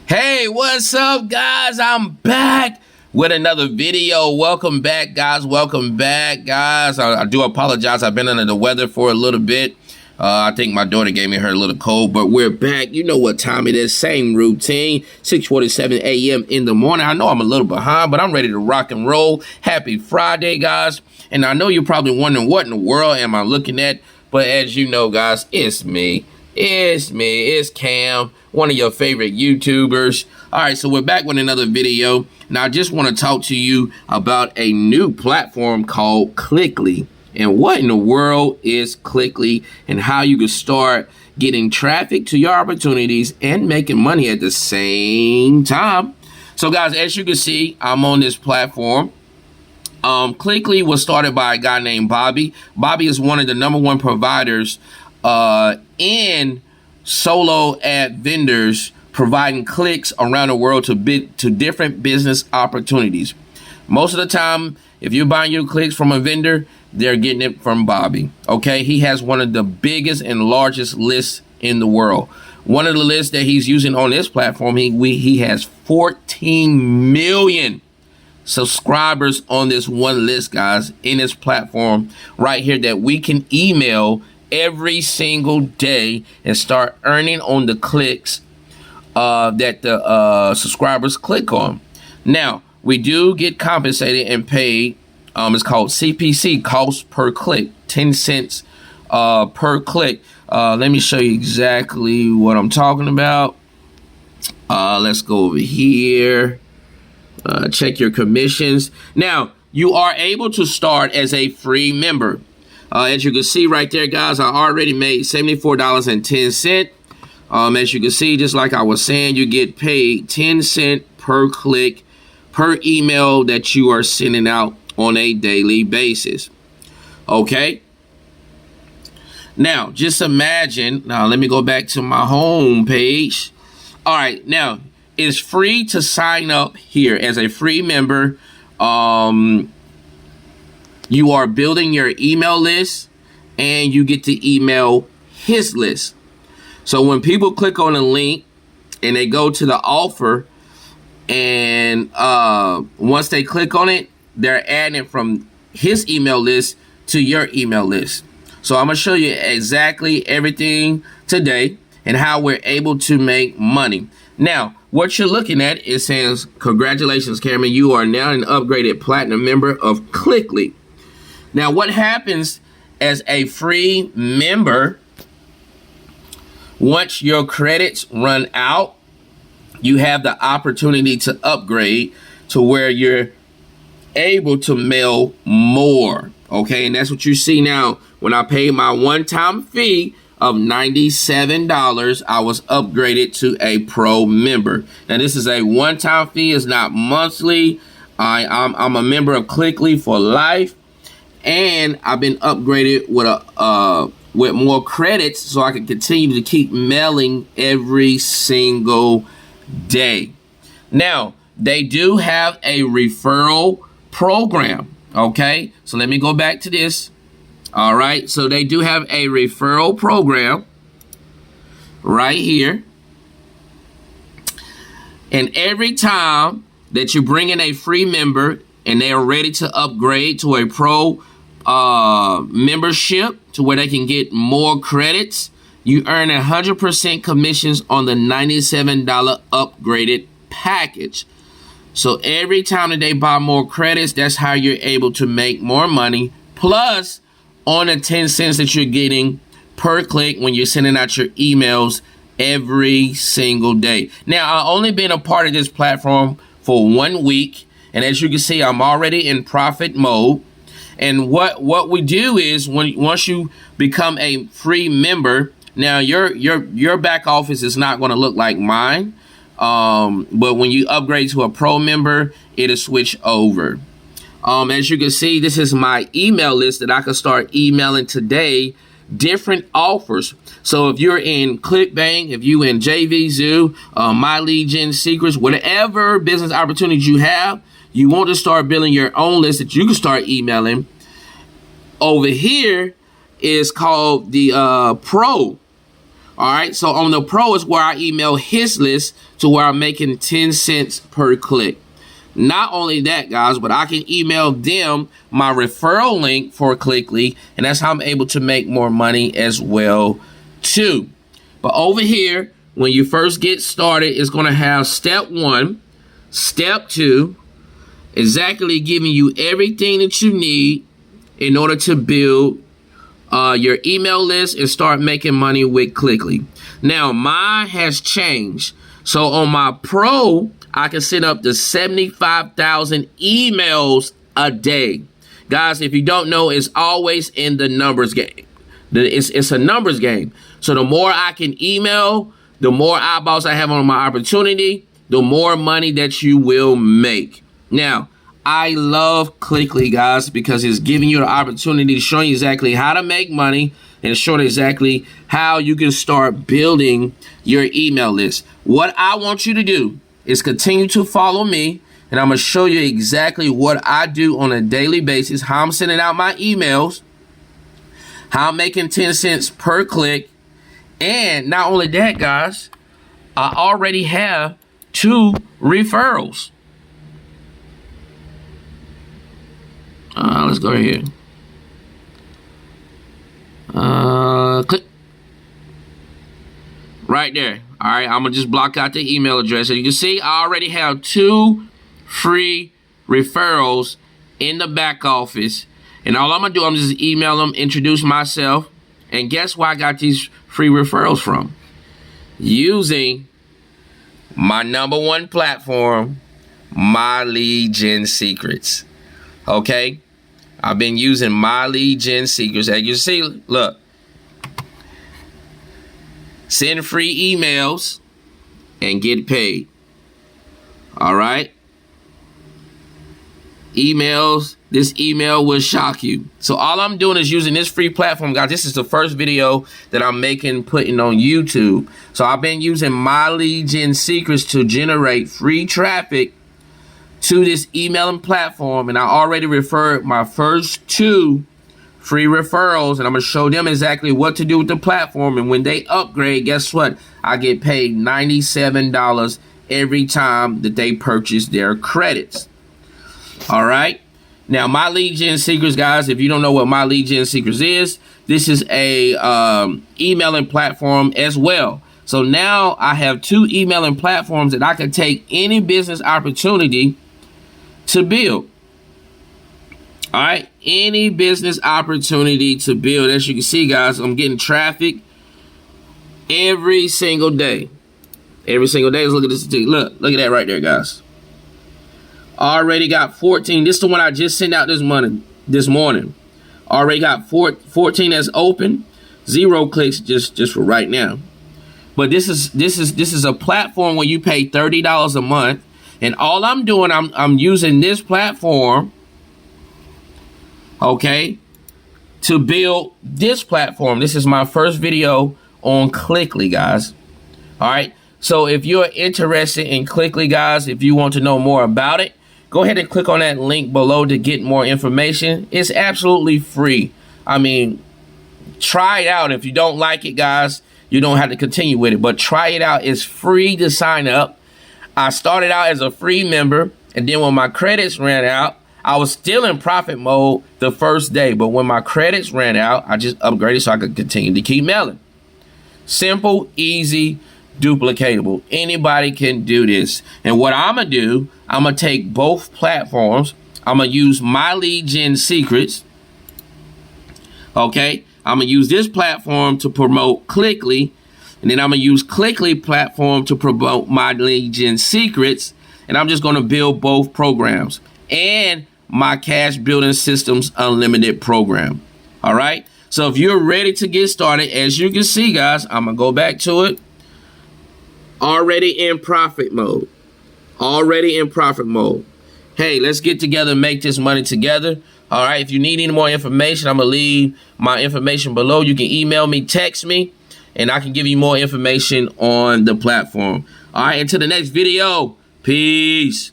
Hey, what's up, guys? I'm back with another video. Welcome back, guys. Welcome back, guys. I do apologize. I've been under the weather for a little bit. I think my daughter gave me her little cold, but we're back. You know what time it is. Same routine, 6:47 a.m. in the morning. I know I'm a little behind, but I'm ready to rock and roll. Happy Friday, guys. And I know you're probably wondering what in the world am I looking at, but as you know, guys, it's me. It's Cam, one of your favorite YouTubers. All right, so we're back with another video. Now, I just want to talk to you about a new platform called Cliqly. And what in the world is Cliqly and how you can start getting traffic to your opportunities and making money at the same time. So, guys, as you can see, I'm on this platform. Cliqly was started by a guy named Bobby. Bobby is one of the #1 providers in solo ad vendors providing clicks around the world to different business opportunities. Most of the time, if you're buying your clicks from a vendor, they're getting it from Bobby. Okay, he has one of the biggest and largest lists in the world. One of the lists that he's using on this platform, he has 14 million subscribers on this one list, guys, in this platform right here that we can email every single day and start earning on the clicks that the subscribers click on. Now, we do get compensated and paid. It's called CPC, cost per click, 10 cents per click. Let me show you exactly what I'm talking about. Let's go over here. Check your commissions. Now, you are able to start as a free member. As you can see right there, guys, I already made $74.10. As you can see, just like I was saying, you get paid 10 cents per click per email that you are sending out on a daily basis. Okay. Now, just imagine. Now, let me go back to my home page. All right. Now, it's free to sign up here as a free member. You are building your email list and you get to email his list. So when people click on a link and they go to the offer and once they click on it, they're adding it from his email list to your email list. So I'm going to show you exactly everything today and how we're able to make money. Now, what you're looking at, it says, congratulations, Cameron, you are now an upgraded platinum member of Cliqly. Now, what happens as a free member, once your credits run out, you have the opportunity to upgrade to where you're able to mail more. Okay, and that's what you see now. When I paid my one-time fee of $97, I was upgraded to a pro member. Now, this is a one-time fee. It's not monthly. I'm a member of Cliqly for life. And I've been upgraded with more credits so I can continue to keep mailing every single day. Now, they do have a referral program. Okay, so let me go back to this. All right, so they do have a referral program right here. And every time that you bring in a free member and they are ready to upgrade to a pro membership to where they can get more credits, you earn 100% commissions on the $97 upgraded package. So every time that they buy more credits, that's how you're able to make more money. Plus, on the 10 cents that you're getting per click when you're sending out your emails every single day. Now, I've only been a part of this platform for 1 week. And as you can see, I'm already in profit mode. And what we do is once you become a free member, now your back office is not going to look like mine. But when you upgrade to a pro member, it'll switch over. As you can see, this is my email list that I can start emailing today, different offers. So if you're in ClickBank, if you in JVZoo, My Legion, Secrets, whatever business opportunities you have, you want to start building your own list that you can start emailing. Over here is called the Pro. All right, so on the Pro is where I email his list to where I'm making 10 cents per click. Not only that, guys, but I can email them my referral link for Cliqly, and that's how I'm able to make more money as well, too. But over here, when you first get started, it's going to have step 1, step 2, exactly giving you everything that you need in order to build your email list and start making money with Cliqly. Now, mine has changed. So on my Pro, I can send up to 75,000 emails a day. Guys, if you don't know, it's always in the numbers game. It's a numbers game. So the more I can email, the more eyeballs I have on my opportunity, the more money that you will make. Now, I love Cliqly, guys, because it's giving you the opportunity to show you exactly how to make money and showing exactly how you can start building your email list. What I want you to do is continue to follow me, and I'm going to show you exactly what I do on a daily basis, how I'm sending out my emails, how I'm making 10 cents per click. And not only that, guys, I already have 2 referrals. Let's go right here. Click. Right there. All right, I'm going to just block out the email address. So you can see I already have 2 free referrals in the back office. And all I'm going to do, I'm just email them, introduce myself. And guess where I got these free referrals from? Using my #1 platform, My Lead Gen Secrets. Okay? I've been using My Lead Gen Secrets. As you see, look. Send free emails and get paid. All right? Emails. This email will shock you. So all I'm doing is using this free platform, guys. This is the first video that I'm putting on YouTube. So I've been using My Lead Gen Secrets to generate free traffic to this emailing platform. And I already referred my first 2 free referrals, and I'm going to show them exactly what to do with the platform. And when they upgrade, guess what? I get paid $97 every time that they purchase their credits. All right. Now, My Lead Gen Secrets, guys, if you don't know what My Lead Gen Secrets is, this is a emailing platform as well. So now I have 2 emailing platforms that I can take any business opportunity to build. All right, any business opportunity to build. As you can see, guys, I'm getting traffic every single day. Every single day. Let's look at this. Look at that right there, guys. Already got 14. This is the one I just sent out this morning. Already got 14 that's open. 0 clicks just for right now. But this is a platform where you pay $30 a month, and all I'm doing, I'm using this platform, okay, to build this platform. This is my first video on Cliqly, guys. All right. So if you're interested in Cliqly, guys, if you want to know more about it, go ahead and click on that link below to get more information. It's absolutely free. I mean, try it out. If you don't like it, guys, you don't have to continue with it, but try it out. It's free to sign up. I started out as a free member, and then when my credits ran out, I was still in profit mode the first day, but when my credits ran out, I just upgraded so I could continue to keep mailing. Simple, easy, duplicatable. Anybody can do this. And what I'm going to do, I'm going to take both platforms. I'm going to use My Lead Gen Secrets. Okay. I'm going to use this platform to promote Cliqly. And then I'm going to use Cliqly platform to promote My Lead Gen Secrets. And I'm just going to build both programs and my Cash Building Systems Unlimited program. All right. So if you're ready to get started, as you can see, guys, I'm going to go back to it. Already in profit mode. Already in profit mode. Hey, let's get together and make this money together. All right. If you need any more information, I'm going to leave my information below. You can email me, text me, and I can give you more information on the platform. All right. Until the next video. Peace.